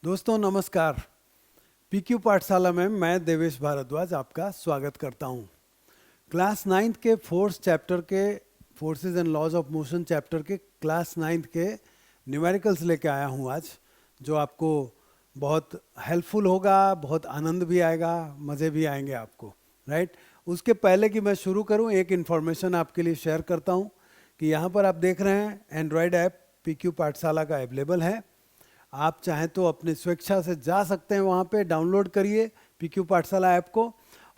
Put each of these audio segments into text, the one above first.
दोस्तों नमस्कार। पीक्यू पाठशाला में मैं देवेश भारद्वाज आपका स्वागत करता हूं। क्लास 9th के फोर्स चैप्टर के forces and laws of motion chapter के क्लास 9th के न्यूमेरिकल्स लेके आया हूं आज, जो आपको बहुत हेल्पफुल होगा, बहुत आनंद भी आएगा, मज़े भी आएंगे आपको, राइट। उसके पहले कि मैं शुरू करूं, एक इन्फॉर्मेशन आपके लिए शेयर करता हूं कि यहाँ पर आप देख रहे हैं एंड्रॉयड ऐप पीक्यू पाठशाला का अवेलेबल है। आप चाहें तो अपनी स्वेच्छा से जा सकते हैं, वहाँ पे डाउनलोड करिए पीक्यू पाठशाला ऐप को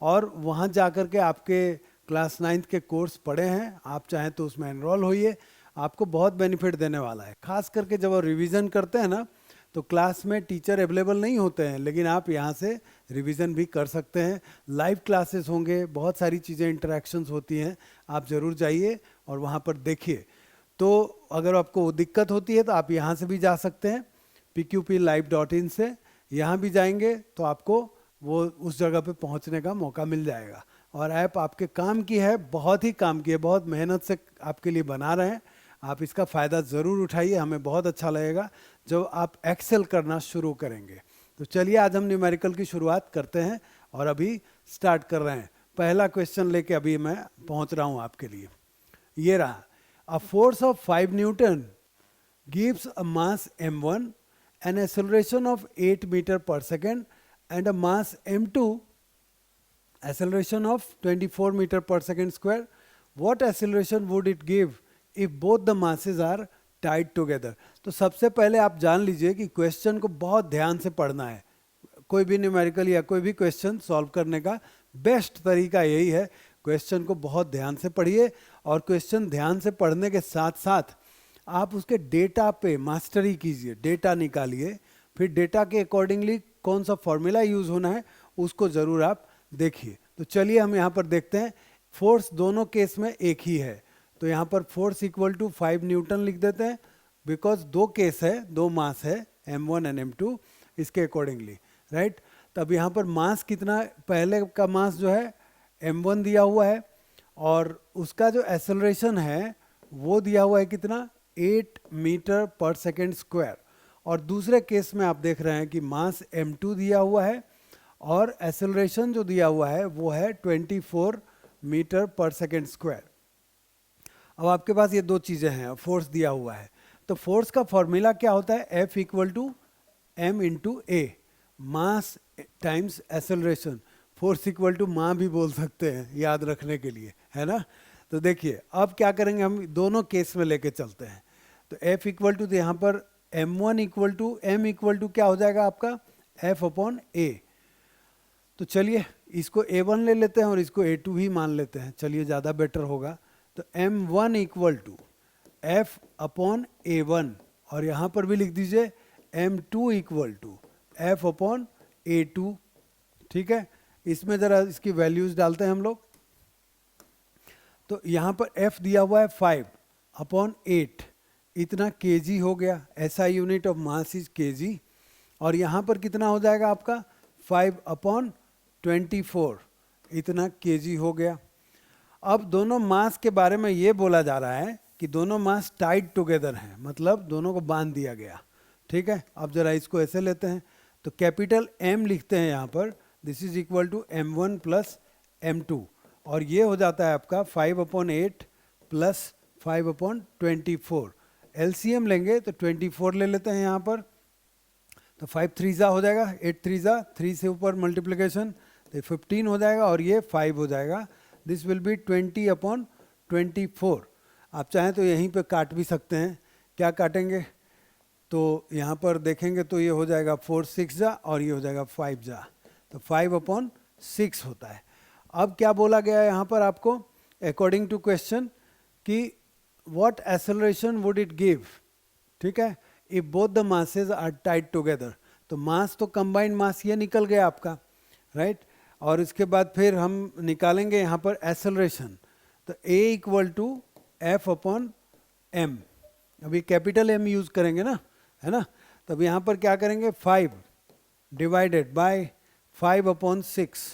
और वहाँ जा कर के आपके क्लास 9th के कोर्स पढ़े हैं, आप चाहें तो उसमें एनरोल होइए। आपको बहुत बेनिफिट देने वाला है। खास करके जब आप रिवीजन करते हैं ना, तो क्लास में टीचर अवेलेबल नहीं होते हैं, लेकिन आप यहाँ से रिवीजन भी कर सकते हैं। लाइव क्लासेस होंगे, बहुत सारी चीज़ें इंटरेक्शंस होती हैं, आप ज़रूर जाइए और वहाँ पर देखिए। तो अगर आपको दिक्कत होती है तो आप यहाँ से भी जा सकते हैं, pqplive.in से। यहाँ भी जाएंगे तो आपको वो उस जगह पे पहुँचने का मौका मिल जाएगा। और ऐप आपके काम की है, बहुत ही काम की है, बहुत मेहनत से आपके लिए बना रहे हैं। आप इसका फ़ायदा ज़रूर उठाइए, हमें बहुत अच्छा लगेगा जब आप एक्सेल करना शुरू करेंगे। तो चलिए आज हम न्यूमेरिकल की शुरुआत करते हैं और अभी स्टार्ट कर रहे हैं। पहला क्वेश्चन लेके अभी मैं पहुँच रहा हूँ आपके लिए। ये रहा, अ force of 5 Newton gives a mass m1, an acceleration of 8 meter per second and a mass m2, acceleration of 24 meter per second square. What acceleration would it give if both the masses are tied together? तो सबसे पहले आप जान लीजिए कि question को बहुत ध्यान से पढ़ना है। कोई भी न्यूमेरिकल या कोई भी क्वेश्चन सॉल्व करने का बेस्ट तरीका यही है, क्वेश्चन को बहुत ध्यान से पढ़िए और क्वेश्चन ध्यान से पढ़ने के साथ साथ आप उसके डेटा पे मास्टरी कीजिए, डेटा निकालिए, फिर डेटा के अकॉर्डिंगली कौन सा फॉर्मूला यूज़ होना है उसको ज़रूर आप देखिए। तो चलिए हम यहाँ पर देखते हैं। फोर्स दोनों केस में एक ही है, तो यहाँ पर फोर्स इक्वल टू 5 न्यूटन लिख देते हैं, बिकॉज दो केस है, दो मास है, m1 एंड m2, इसके अकॉर्डिंगली, राइट। तब यहाँ पर मास कितना, पहले का मास जो है m1 दिया हुआ है और उसका जो एक्सेलरेशन है वो दिया हुआ है कितना, 8 मीटर पर सेकेंड स्क्वायर। और दूसरे केस में आप देख रहे हैं कि मास m2 दिया हुआ है और एक्सेलरेशन जो दिया हुआ है वो है 24 मीटर पर सेकेंड स्क्वायर। अब आपके पास ये दो चीज़ें हैं, फोर्स दिया हुआ है, तो फोर्स का फॉर्मूला क्या होता है, F equal to m into a, mass times acceleration. Force equal to माँ भी बोल सकते हैं याद रखने के लिए, है ना। तो देखिए अब क्या करेंगे, हम दोनों केस में लेके चलते हैं। तो F इक्वल टू, तो यहाँ पर m1 equal to m equal to क्या हो जाएगा आपका, F अपॉन a। तो चलिए इसको a1 ले लेते हैं और इसको a2 भी मान लेते हैं, चलिए ज़्यादा बेटर होगा। तो m1 equal to F upon a1 और यहाँ पर भी लिख दीजिए m2 equal to F upon a2, ठीक है। इसमें ज़रा इसकी वैल्यूज़ डालते हैं हम लोग। तो यहाँ पर F दिया हुआ है 5 अपॉन 8, इतना kg हो गया, SI unit of mass is kg। और यहाँ पर कितना हो जाएगा आपका 5 अपॉन 24, इतना kg हो गया। अब दोनों मास के बारे में ये बोला जा रहा है कि दोनों मास टाइड टुगेदर हैं, मतलब दोनों को बांध दिया गया, ठीक है। अब जरा इसको ऐसे लेते हैं, तो कैपिटल M लिखते हैं यहाँ पर, this is equal to m1 plus m2 और ये हो जाता है आपका 5 अपॉन 8 प्लस 5 अपॉन 24। LCM लेंगे तो 24 ले लेते हैं यहाँ पर, तो 5 3 जा हो जाएगा, 8 3 जा, 3 से ऊपर मल्टीप्लिकेशन तो 15 हो जाएगा और ये 5 हो जाएगा। This will be 20 upon 24। आप चाहें तो यहीं पे काट भी सकते हैं, क्या काटेंगे, तो यहाँ पर देखेंगे तो ये हो जाएगा 4 6 जा और ये हो जाएगा 5 जा, तो 5 अपॉन 6 होता है। अब क्या बोला गया है यहाँ पर आपको, अकॉर्डिंग टू क्वेश्चन, कि what acceleration would it give, ठीक है, if both the masses are tied together. तो मास तो कंबाइंड मास ये निकल गया आपका, राइट। और इसके बाद फिर हम निकालेंगे यहाँ पर एक्सेलरेशन, तो A equal to F upon M, अभी कैपिटल M यूज़ करेंगे ना, है ना। तब यहाँ पर क्या करेंगे, 5 डिवाइडेड बाय 5 अपॉन 6,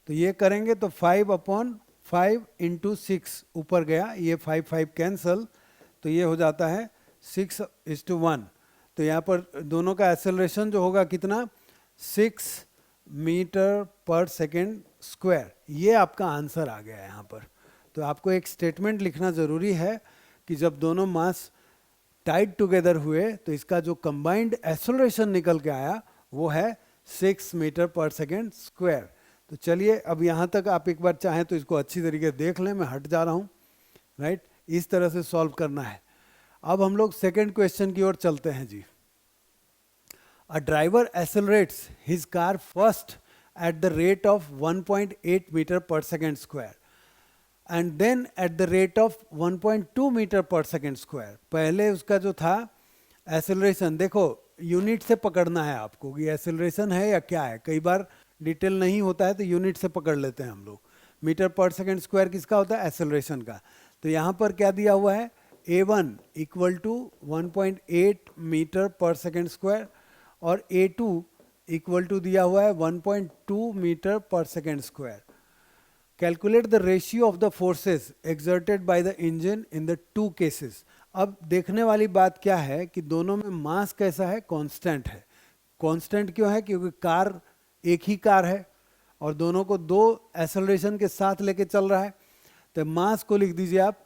तो ये करेंगे तो 5 अपॉन 5 इंटू 6 ऊपर गया, ये 5 5 कैंसल, तो ये हो जाता है 6:1। तो यहाँ पर दोनों का एक्सेलरेशन जो होगा कितना, 6 मीटर पर सेकेंड स्क्वायर। ये आपका आंसर आ गया है यहाँ पर। तो आपको एक स्टेटमेंट लिखना ज़रूरी है कि जब दोनों मास टाइट टुगेदर हुए तो इसका जो कंबाइंड एक्सेलरेशन निकल के आया वो है 6 मीटर पर सेकेंड स्क्वायर। तो चलिए अब यहाँ तक आप एक बार चाहें तो इसको अच्छी तरीके से देख लें, मैं हट जा रहा हूँ, राइट। इस तरह से सॉल्व करना है। अब हम लोग सेकेंड क्वेश्चन की ओर चलते हैं जी। A driver accelerates his car first at the rate of 1.8 metre per second square and then at the rate of 1.2 metre per second square. पहले उसका जो था एक्सेलरेशन, देखो यूनिट से पकड़ना है आपको कि एक्सेलरेशन है या क्या है। कई बार डिटेल नहीं होता है तो यूनिट से पकड़ लेते हैं हम लोग। मीटर पर सेकेंड स्क्वायर किसका होता है, एक्सेलरेशन का। तो यहाँ पर क्या दिया हुआ है, a1 equal to 1.8 metre per second square और a2 इक्वल टू दिया हुआ है 1.2 metre per second square. Calculate the ratio of the forces exerted by the engine in the two cases. अब देखने वाली बात क्या है कि दोनों में मास कैसा है, कांस्टेंट है। कांस्टेंट क्यों है, क्योंकि कार एक ही कार है और दोनों को दो एक्सेलरेशन के साथ लेके चल रहा है। तो मास को लिख दीजिए आप,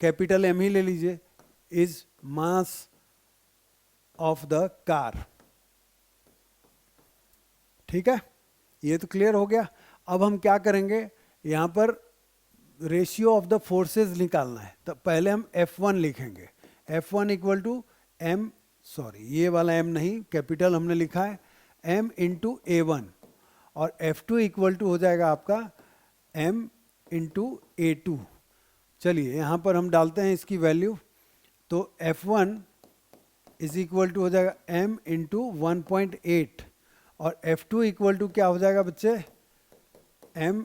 कैपिटल एम ही ले लीजिए, is mass of the car. ठीक है, ये तो क्लियर हो गया। अब हम क्या करेंगे, यहाँ पर रेशियो ऑफ द फोर्सेस निकालना है। तो पहले हम F1 लिखेंगे। F1 equal to M, sorry ये वाला m नहीं, कैपिटल हमने लिखा है, m इंटू A1 और F2 इक्वल टू हो जाएगा आपका m इंटू A2। चलिए यहाँ पर हम डालते हैं इसकी वैल्यू। तो F1 इज इक्वल टू हो जाएगा m इंटू 1.8 और F2 इक्वल टू क्या हो जाएगा बच्चे, m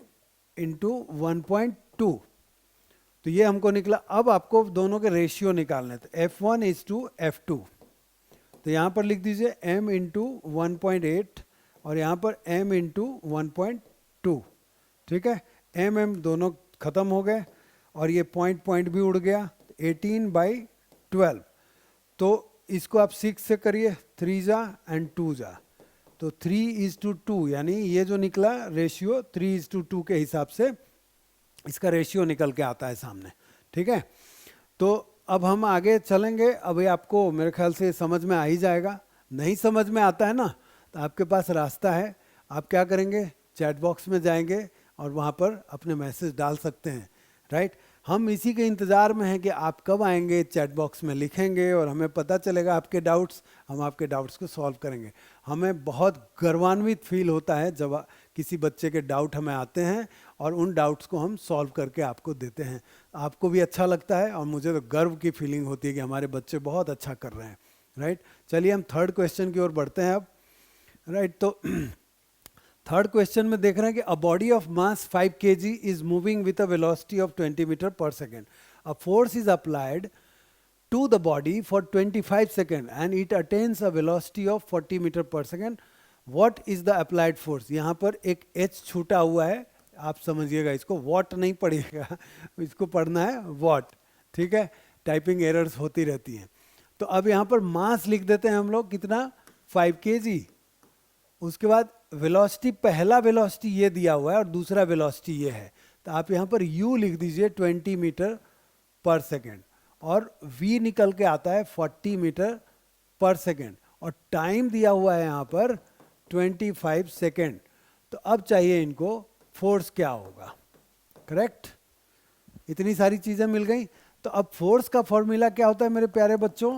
इंटू 1.2। तो ये हमको निकला। अब आपको दोनों के रेशियो निकालने थे, F1 इज टू F2। तो यहाँ पर लिख दीजिए m इंटू 1.8 और यहाँ पर m इंटू 1.2। ठीक है, m दोनों खत्म हो गए और ये पॉइंट भी उड़ गया। 18/12। तो इसको आप 6 से करिए, 3 जा एंड 2 जा, तो 3:2, यानी ये जो निकला रेशियो 3:2 के हिसाब से इसका रेशियो निकल के आता है सामने। ठीक है, तो अब हम आगे चलेंगे। अभी आपको मेरे ख्याल से समझ में आ ही जाएगा। नहीं समझ में आता है ना, तो आपके पास रास्ता है। आप क्या करेंगे, चैट बॉक्स में जाएंगे और वहाँ पर अपने मैसेज डाल सकते हैं, राइट। हम इसी के इंतज़ार में हैं कि आप कब आएंगे, चैट बॉक्स में लिखेंगे और हमें पता चलेगा आपके डाउट्स, हम आपके डाउट्स को सॉल्व करेंगे। हमें बहुत गर्वान्वित फील होता है जब किसी बच्चे के डाउट हमें आते हैं और उन डाउट्स को हम सॉल्व करके आपको देते हैं। आपको भी अच्छा लगता है और मुझे तो गर्व की फीलिंग होती है कि हमारे बच्चे बहुत अच्छा कर रहे हैं, राइट। चलिए हम थर्ड क्वेश्चन की ओर बढ़ते हैं अब, राइट। तो थर्ड क्वेश्चन में देख रहे हैं कि a body of mass 5 kg is moving with a velocity of 20 metre per second. A force is applied to the body for 25 second and it attains a velocity of 40 metre per second. What is the applied force. यहाँ पर एक h छूटा हुआ है, आप समझिएगा, इसको what नहीं पढ़िएगा, इसको पढ़ना है वॉट। ठीक है, टाइपिंग एरर्स होती रहती हैं। तो अब यहाँ पर मास लिख देते हैं हम लोग, कितना, 5 kg। उसके बाद वेलोसिटी, पहला वेलोसिटी ये दिया हुआ है और दूसरा वेलोसिटी ये है। तो आप यहाँ पर u लिख दीजिए 20 मीटर पर सेकेंड और v निकल के आता है 40 मीटर पर सेकेंड और टाइम दिया हुआ है यहाँ पर 25 सेकेंड। तो अब चाहिए इनको फोर्स क्या होगा, करेक्ट। इतनी सारी चीज़ें मिल गई। तो अब फोर्स का फॉर्मूला क्या होता है मेरे प्यारे बच्चों,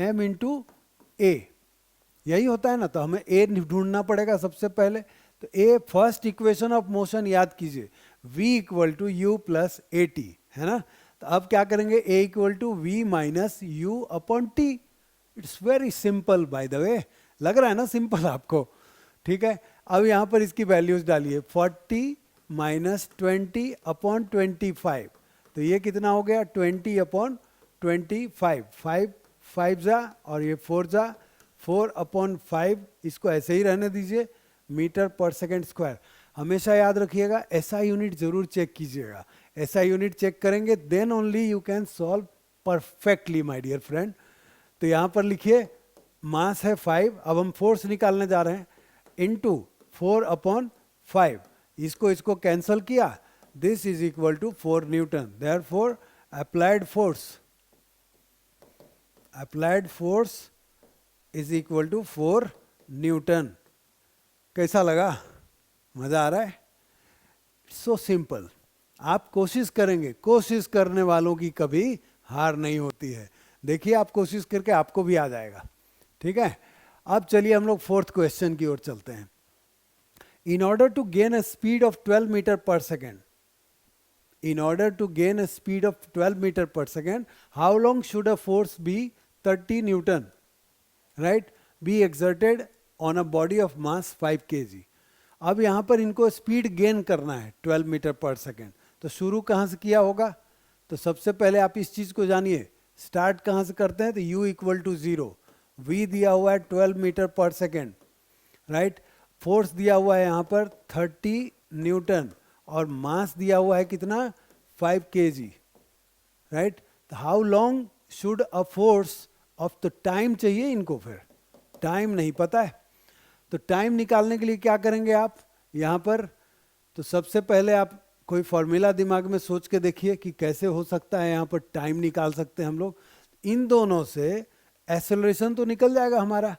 m इंटू ए, यही होता है ना। तो हमें ए ढूंढना पड़ेगा सबसे पहले। तो a first equation of motion याद कीजिए, v equal to u plus a t, है ना। तो अब क्या करेंगे, a equal to v minus u upon t. It's very simple, by the way, लग रहा है ना सिंपल आपको। ठीक है, अब यहाँ पर इसकी वैल्यूज डालिए, 40 माइनस 20 अपॉन 25। तो ये कितना हो गया, 20 अपॉन 25। 5 जा और ये 4 जा, 4 अपॉन 5, इसको ऐसे ही रहने दीजिए, मीटर पर सेकेंड स्क्वायर। हमेशा याद रखिएगा एसआई यूनिट जरूर चेक कीजिएगा। एसआई यूनिट चेक करेंगे then only you can solve perfectly my dear friend. तो यहाँ पर लिखिए मास है 5, अब हम फोर्स निकालने जा रहे हैं, इनटू 4/5, इसको कैंसल किया, this is equal to 4 newton. Therefore applied force is equal to 4 newton. कैसा लगा? मजा आ रहा है? So simple. आप कोशिश करेंगे, कोशिश करने वालों की कभी हार नहीं होती है। देखिए आप कोशिश करके आपको भी आ जाएगा। ठीक है, अब चलिए हम लोग फोर्थ क्वेश्चन की ओर चलते हैं। In order to gain a speed of 12 metre per second, in order to gain a speed of 12 meter per second, how long should a force be 30 Newton, right, be exerted on a body of mass 5 kg? अब यहाँ पर इनको speed gain करना है 12 metre per second, तो शुरू कहाँ से किया होगा? तो सबसे पहले आप इस चीज़ को जानिए, स्टार्ट कहाँ से करते हैं? तो u इक्वल टू 0, v दिया हुआ है 12 metre per second, right, force दिया हुआ है यहाँ पर 30 न्यूटन, और मास दिया हुआ है कितना? 5 kg, राइट। तो how long should a force of, तो टाइम चाहिए इनको, फिर टाइम नहीं पता है, तो टाइम निकालने के लिए क्या करेंगे आप यहाँ पर? तो सबसे पहले आप कोई फॉर्मूला दिमाग में सोच के देखिए कि कैसे हो सकता है यहाँ पर टाइम निकाल सकते हैं हम लोग। इन दोनों से एक्सेलरेशन तो निकल जाएगा हमारा,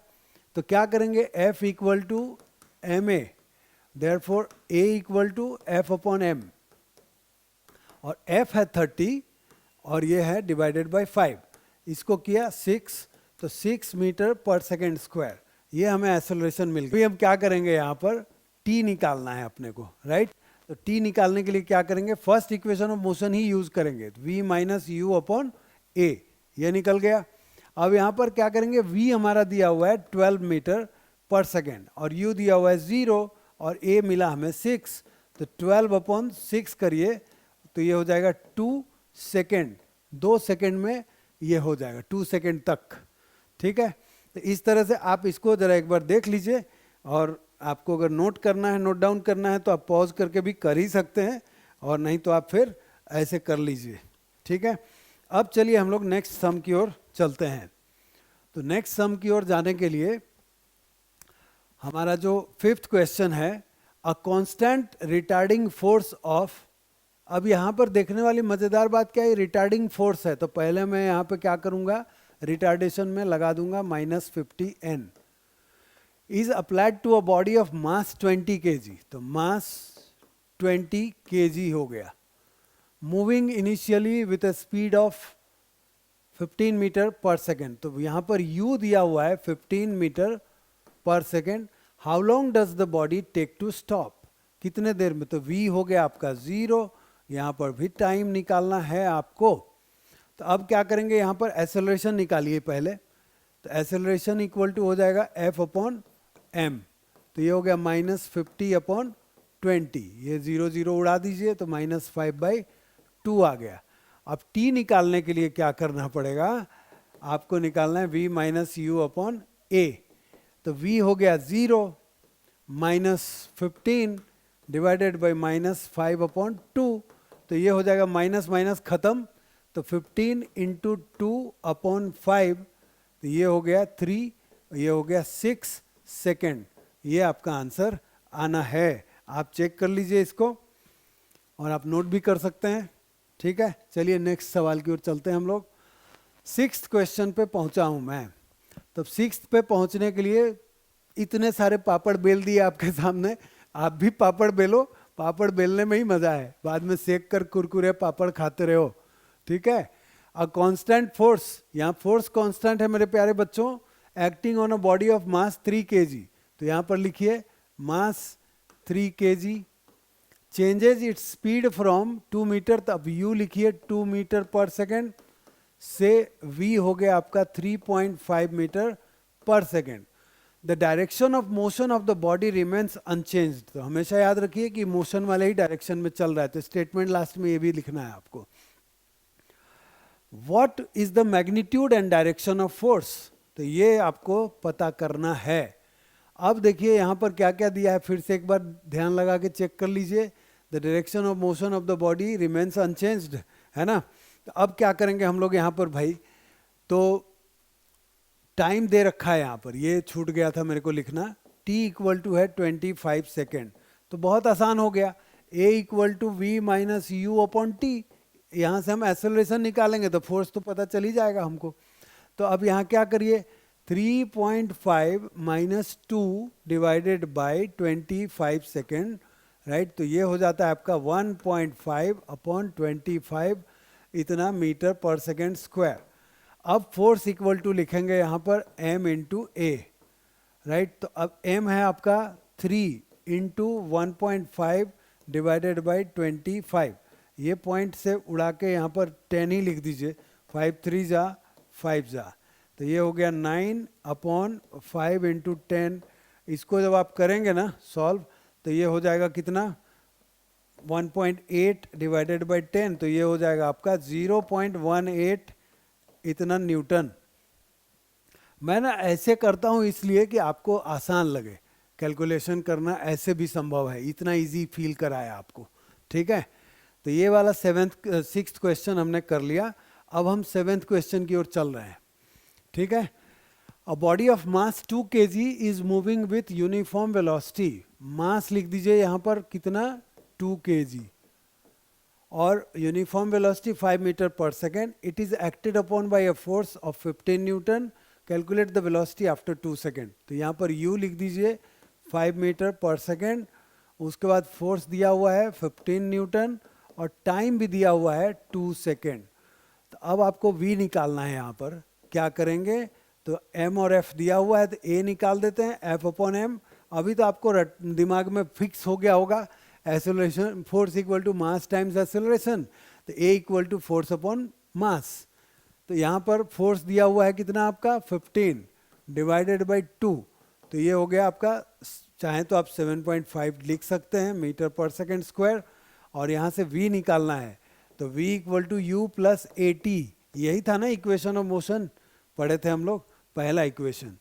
तो क्या करेंगे? F equal to ma, therefore a equal to F/m, और F है 30 और ये है डिवाइडेड बाय 5, इसको किया 6, तो 6 मीटर पर सेकेंड स्क्वायर, ये हमें एक्सेलरेशन मिल गई। हम क्या करेंगे यहाँ पर? t निकालना है अपने को, राइट। तो t निकालने के लिए क्या करेंगे? First equation of motion he use करेंगे, v minus u upon a, ये निकल गया। अब यहाँ पर क्या करेंगे? v हमारा दिया हुआ है 12 मीटर पर सेकेंड, और u दिया हुआ है 0, और a मिला हमें 6, तो 12/6 करिए, तो ये हो जाएगा 2 सेकेंड, 2 सेकेंड में ये हो जाएगा 2 सेकेंड तक। ठीक है, तो इस तरह से आप इसको जरा एक बार देख लीजिए, और आपको अगर नोट करना है, नोट डाउन करना है, तो आप पॉज करके भी कर ही सकते हैं, और नहीं तो आप फिर ऐसे कर लीजिए। ठीक है, अब चलिए हम लोग नेक्स्ट सम की ओर चलते हैं। तो नेक्स्ट सम की ओर जाने के लिए हमारा जो 5th क्वेश्चन है, a constant retarding force of, अब यहाँ पर देखने वाली मजेदार बात क्या है? रिटार्डिंग फोर्स है, तो पहले मैं यहाँ पे क्या करूँगा? रिटार्डेशन में लगा दूंगा -50N, is applied to a body of mass 20 kg, तो मास 20 kg हो गया, moving initially with a speed of 15 metre per second, तो यहाँ पर u दिया हुआ है 15 metre per second. How long does the body take to stop, कितने देर में? तो v हो गया आपका 0, यहाँ पर भी टाइम निकालना है आपको। तो अब क्या करेंगे? यहाँ पर एक्सेलरेशन निकालिए पहले, तो एक्सेलरेशन इक्वल टू हो जाएगा F/m, तो ये हो गया -50/20, ये 0 0 उड़ा दीजिए, तो -5/2 आ गया। अब t निकालने के लिए क्या करना पड़ेगा? आपको निकालना है v minus u upon a, तो v हो गया 0, -15 डिवाइडेड बाई -5/2, तो ये हो जाएगा माइनस माइनस खत्म, तो 15 इंटू 2/5, तो ये हो गया 3, ये हो गया 6 सेकेंड। ये आपका आंसर आना है, आप चेक कर लीजिए इसको, और आप नोट भी कर सकते हैं। ठीक है, चलिए नेक्स्ट सवाल की ओर चलते हैं हम लोग। 6th क्वेश्चन पे पहुंचा हूं मैं। तो 6th पे पहुंचने के लिए इतने सारे पापड़ बेल दिए आपके सामने, आप भी पापड़ बेलो, पापड़ बेलने में ही मजा है, बाद में सेक कर कुरकुरे पापड़ खाते रहो। ठीक है, अ कांस्टेंट फोर्स, यहाँ फोर्स कांस्टेंट है मेरे प्यारे बच्चों, acting on a body of mass 3 kg, तो यहाँ पर लिखिए mass 3 kg, changes its speed from 2 metre, तब u लिखिए 2 मीटर पर सेकेंड से v हो गया आपका 3.5 metre per second. The direction of motion of the body remains unchanged, तो हमेशा याद रखिए कि मोशन वाले ही डायरेक्शन में चल रहा है, तो स्टेटमेंट लास्ट में ये भी लिखना है आपको। What is the magnitude and direction of force, तो ये आपको पता करना है। अब देखिए यहाँ पर क्या क्या दिया है, फिर से एक बार ध्यान लगा के चेक कर लीजिए। The direction of motion of the body remains unchanged, है ना। तो अब क्या करेंगे हम लोग यहाँ पर भाई, तो टाइम दे रखा है यहाँ पर, ये छूट गया था मेरे को लिखना, t इक्वल टू है 25 सेकेंड। तो बहुत आसान हो गया, a equal to v minus u upon t. यहाँ से हम एक्सेलरेशन निकालेंगे तो फोर्स तो पता चल ही जाएगा हमको। तो अब यहाँ क्या करिए, 3.5 minus 2 divided by 25 second, right. तो ये हो जाता है आपका 1.5 अपॉन 25 इतना मीटर पर सेकेंड स्क्वायर। अब फोर्स इक्वल टू लिखेंगे यहाँ पर m इंटू ए, राइट। तो अब m है आपका 3 इंटू 1.5 डिवाइडेड बाई 25, ये पॉइंट से उड़ा के यहाँ पर 10 ही लिख दीजिए, 5 3 जा 5 जा, तो ये हो गया 9 अपॉन 5 इंटू 10। इसको जब आप करेंगे ना सॉल्व, तो ये हो जाएगा कितना, 1.8 डिवाइडेड बाई 10, तो ये हो जाएगा आपका 0.18 इतना न्यूटन। मैं ना ऐसे करता हूँ इसलिए कि आपको आसान लगे, कैलकुलेशन करना ऐसे भी संभव है, इतना इजी फील कराया आपको, ठीक है। तो ये वाला सिक्स्थ क्वेश्चन हमने कर लिया। अब हम 7th क्वेश्चन की ओर चल रहे हैं, ठीक है। A body of mass 2 kg is moving with uniform velocity. Mass लिख दीजिए यहाँ पर कितना, 2 kg, और uniform velocity 5 metre per second. It is acted upon by a force of 15 newton. Calculate the velocity after 2 second. तो यहाँ पर u लिख दीजिए 5 मीटर पर सेकेंड, उसके बाद फोर्स दिया हुआ है 15 न्यूटन और टाइम भी दिया हुआ है 2 सेकेंड। तो अब आपको v निकालना है। यहाँ पर क्या करेंगे, तो m और f दिया हुआ है तो a निकाल देते हैं, f अपॉन m। अभी तो आपको दिमाग में फिक्स हो गया होगा, acceleration force equal to mass times acceleration, तो a equal to force upon mass. तो यहाँ पर फोर्स दिया हुआ है कितना आपका, 15 डिवाइडेड बाई 2, तो ये हो गया आपका, चाहे तो आप 7.5 लिख सकते हैं मीटर पर सेकेंड स्क्वायर, और यहाँ से v निकालना है, तो v equal to u plus a t. यही था ना इक्वेशन ऑफ मोशन, पढ़े थे हम लोग पहला इक्वेशन।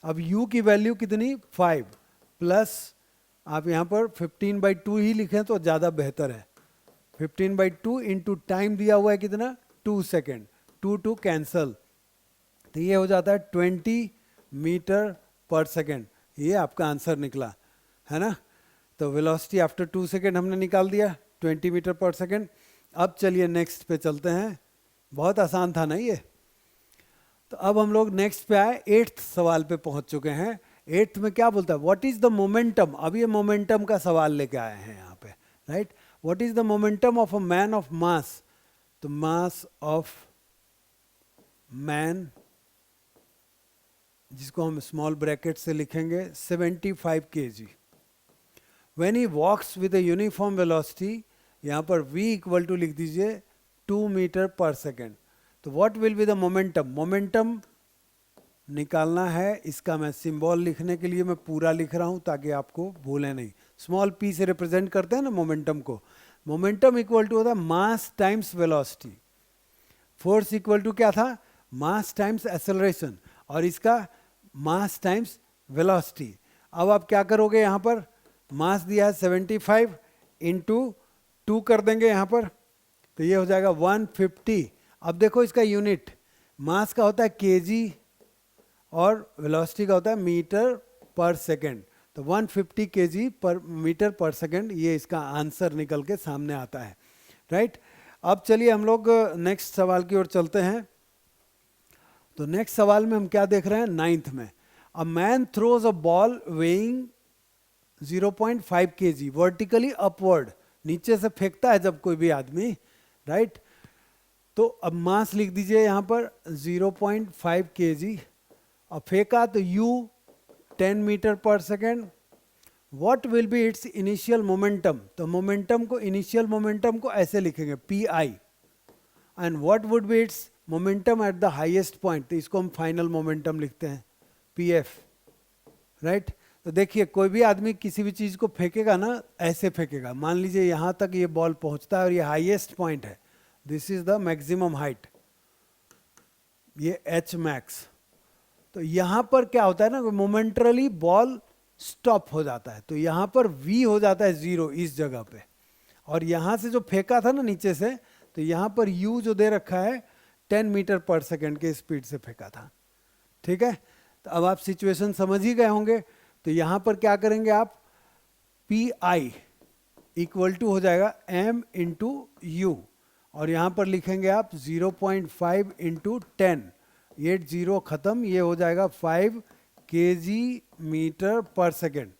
अब u की वैल्यू कितनी, 5 प्लस आप यहाँ पर 15/2 ही लिखें तो ज़्यादा बेहतर है। 15/2 इंटू टाइम दिया हुआ है कितना, 2 सेकेंड, 2 कैंसल, तो ये हो जाता है 20 मीटर पर सेकेंड। ये आपका आंसर निकला है ना। तो वेलोसिटी आफ्टर 2 सेकेंड हमने निकाल दिया, 20 मीटर पर सेकेंड। अब चलिए नेक्स्ट पे चलते हैं, बहुत आसान था ना ये। तो अब हम लोग नेक्स्ट पे आए, 8th सवाल पे पहुंच चुके हैं। 8th में क्या बोलता है, व्हाट इज द मोमेंटम। अब ये मोमेंटम का सवाल लेके आए हैं यहाँ पे, right. What is the momentum of a man of mass. तो मास ऑफ मैन, जिसको हम स्मॉल ब्रैकेट से लिखेंगे 75 kg, when he walks with a uniform velocity, यहाँ पर v इक्वल टू लिख दीजिए 2 मीटर पर सेकेंड। तो what will be the momentum. Momentum निकालना है, इसका मैं सिंबल लिखने के लिए मैं पूरा लिख रहा हूँ ताकि आपको भूलें नहीं। स्मॉल p से रिप्रेजेंट करते हैं ना मोमेंटम को। मोमेंटम इक्वल टू होता है mass times velocity. Force equal to क्या था, मास टाइम्स एक्सेलरेशन, और इसका मास टाइम्स वेलोसिटी। अब आप क्या करोगे, यहाँ पर मास दिया है 75 इंटू 2 कर देंगे यहाँ पर, तो ये हो जाएगा 150। अब देखो इसका यूनिट, मास का होता है केजी और वेलोसिटी का होता है मीटर पर सेकेंड। तो 150 केजी पर मीटर पर सेकेंड, ये इसका आंसर निकल के सामने आता है, राइट। अब चलिए हम लोग नेक्स्ट सवाल की ओर चलते हैं। तो नेक्स्ट सवाल में हम क्या देख रहे हैं, 9th में। A man throws a ball weighing 0.5 kg vertically upward, नीचे से फेंकता है जब कोई भी आदमी, राइट। तो अब मास लिख दीजिए यहाँ पर 0.5 kg, अब फेंका तो u 10 metre per second. What will be it's initial momentum. तो मोमेंटम को, इनिशियल मोमेंटम को ऐसे लिखेंगे pi, and what would be it's momentum at the highest point. तो इसको हम फाइनल मोमेंटम लिखते हैं pf, राइट। तो देखिए कोई भी आदमी किसी भी चीज को फेंकेगा ना, ऐसे फेंकेगा। मान लीजिए यहाँ तक ये बॉल पहुंचता है और ये हाईएस्ट पॉइंट है, this is the maximum height, ये h मैक्स। तो यहाँ पर क्या होता है ना, मोमेंटरली बॉल स्टॉप हो जाता है, तो यहाँ पर v हो जाता है 0 इस जगह पे। और यहाँ से जो फेंका था ना नीचे से, तो यहाँ पर u जो दे रखा है 10 मीटर पर सेकेंड के स्पीड से फेंका था, ठीक है, तो अब आप सिचुएशन समझ ही गए होंगे। तो यहाँ पर क्या करेंगे आप, पी आई इक्वल टू हो जाएगा m इंटू यू, और यहाँ पर लिखेंगे आप 0.5 इंटू 10, 80 ख़त्म, ये हो जाएगा 5 kg मीटर पर सेकेंड।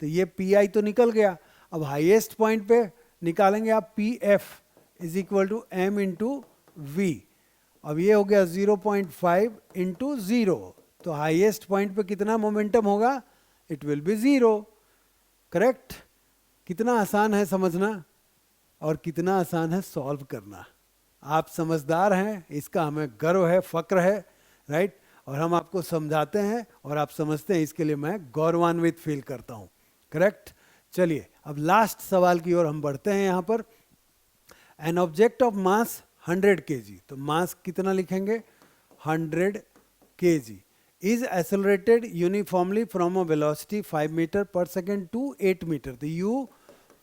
तो ये पी आई तो निकल गया। अब हाईएस्ट पॉइंट पे निकालेंगे आप p f is equal to m into v. अब ये हो गया 0.5 इंटू 0, तो हाईएस्ट पॉइंट पे कितना मोमेंटम होगा, इट विल बी 0। करेक्ट। कितना आसान है समझना और कितना आसान है सॉल्व करना। आप समझदार हैं, इसका हमें गर्व है, फक्र है, राइट। और हम आपको समझाते हैं और आप समझते हैं, इसके लिए मैं गौरवान्वित फील करता हूँ। करेक्ट। चलिए अब लास्ट सवाल की ओर हम बढ़ते हैं। यहाँ पर an object of mass 100 kg, तो मास कितना लिखेंगे, 100 kg is accelerated uniformly from a velocity 5 meter per second to 8 meter, तो u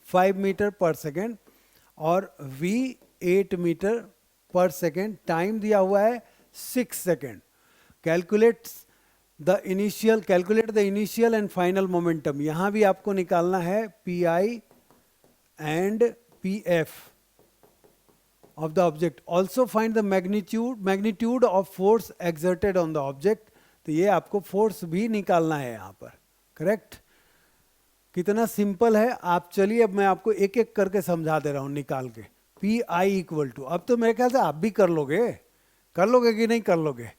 5 meter per second और v 8 meter per second, time दिया हुआ है 6 second. Calculate the initial and final momentum, यहाँ भी आपको निकालना है P I and P F of the object. Also find the magnitude of force exerted on the object, तो ये आपको फोर्स भी निकालना है यहाँ पर। करेक्ट। कितना सिंपल है। आप चलिए अब मैं आपको एक एक करके समझा दे रहा हूँ निकाल के। पी आई इक्वल टू, अब तो मेरे ख्याल से आप भी कर लोगे कि नहीं कर लोगे,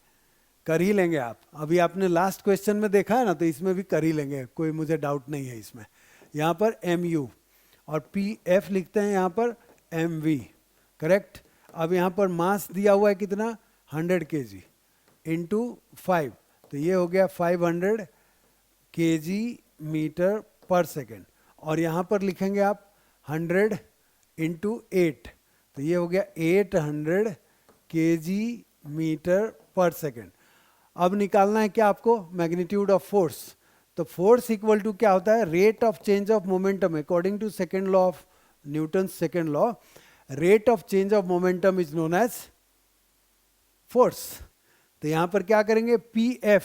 कर ही लेंगे आप। अभी आपने लास्ट क्वेश्चन में देखा है ना, तो इसमें भी कर ही लेंगे, कोई मुझे डाउट नहीं है इसमें। यहाँ पर एम यू और पी एफ लिखते हैं यहाँ पर एम वी। करेक्ट। अब यहाँ पर मास दिया हुआ है कितना, 100 kg इंटू 5, तो ये हो गया 500 kg मीटर पर सेकेंड। और यहाँ पर लिखेंगे आप 100 इंटू 8, तो ये हो गया 800 kg मीटर पर सेकेंड। अब निकालना है क्या आपको, मैग्नीट्यूड ऑफ फोर्स। तो फोर्स इक्वल टू क्या होता है, rate of change of momentum according to second law of Newton second law. Rate of change of momentum is known as force. तो यहां पर क्या करेंगे, p f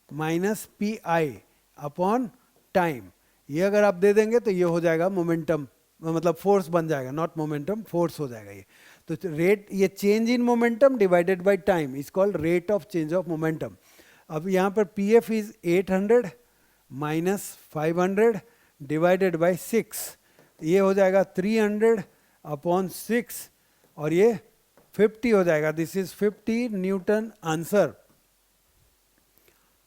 minus p i upon time, ये अगर आप दे देंगे तो ये हो जाएगा मोमेंटम, मतलब फोर्स बन जाएगा, नॉट मोमेंटम, फोर्स हो जाएगा ये। तो रेट, ये change in momentum divided by time is called rate of change of momentum. अब यहाँ पर P f is 800 minus 500 divided by 6, ये हो जाएगा 300 अपॉन 6 और ये 50 हो जाएगा। This is 50 Newton answer.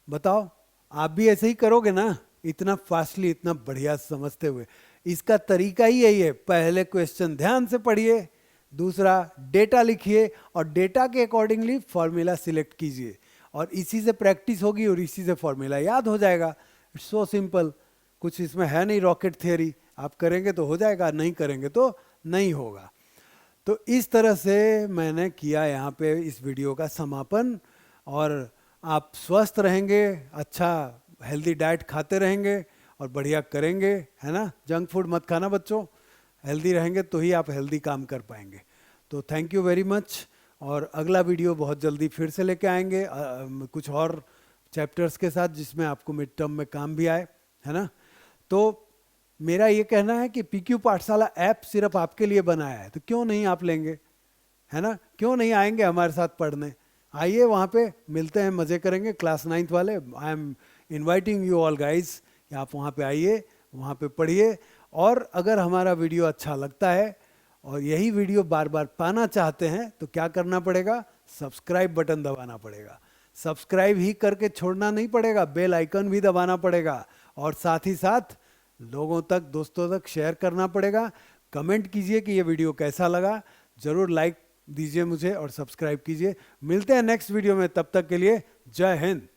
बताओ आप भी ऐसे ही करोगे ना, इतना फास्टली, इतना बढ़िया समझते हुए। इसका तरीका ही यही है, पहले क्वेश्चन ध्यान से पढ़िए, दूसरा डेटा लिखिए और डेटा के अकॉर्डिंगली फॉर्मूला सिलेक्ट कीजिए, और इसी से प्रैक्टिस होगी और इसी से फॉर्मूला याद हो जाएगा। इट्स सो सिंपल, कुछ इसमें है नहीं रॉकेट थियरी। आप करेंगे तो हो जाएगा, नहीं करेंगे तो नहीं होगा। तो इस तरह से मैंने किया यहाँ पे इस वीडियो का समापन। और आप स्वस्थ रहेंगे, अच्छा हेल्दी डाइट खाते रहेंगे और बढ़िया करेंगे, है ना। जंक फूड मत खाना बच्चों, हेल्दी रहेंगे तो ही आप हेल्दी काम कर पाएंगे। तो थैंक यू वेरी मच, और अगला वीडियो बहुत जल्दी फिर से लेके आएंगे कुछ और चैप्टर्स के साथ, जिसमें आपको मिड टर्म में काम भी आए, है ना। तो मेरा ये कहना है कि पीक्यू पाठशाला ऐप सिर्फ आपके लिए बनाया है, तो क्यों नहीं आप लेंगे, है ना। क्यों नहीं आएंगे हमारे साथ पढ़ने, आइए वहाँ पे मिलते हैं, मज़े करेंगे। क्लास 9th वाले, I am inviting you all guys, आप वहाँ पे आइए, वहाँ पे पढ़िए। और अगर हमारा वीडियो अच्छा लगता है और यही वीडियो बार बार पाना चाहते हैं तो क्या करना पड़ेगा, सब्सक्राइब बटन दबाना पड़ेगा। सब्सक्राइब ही करके छोड़ना नहीं पड़ेगा, बेल आइकन भी दबाना पड़ेगा, और साथ ही साथ लोगों तक, दोस्तों तक शेयर करना पड़ेगा। कमेंट कीजिए कि ये वीडियो कैसा लगा, ज़रूर लाइक दीजिए मुझे और सब्सक्राइब कीजिए। मिलते हैं नेक्स्ट वीडियो में, तब तक के लिए जय हिंद।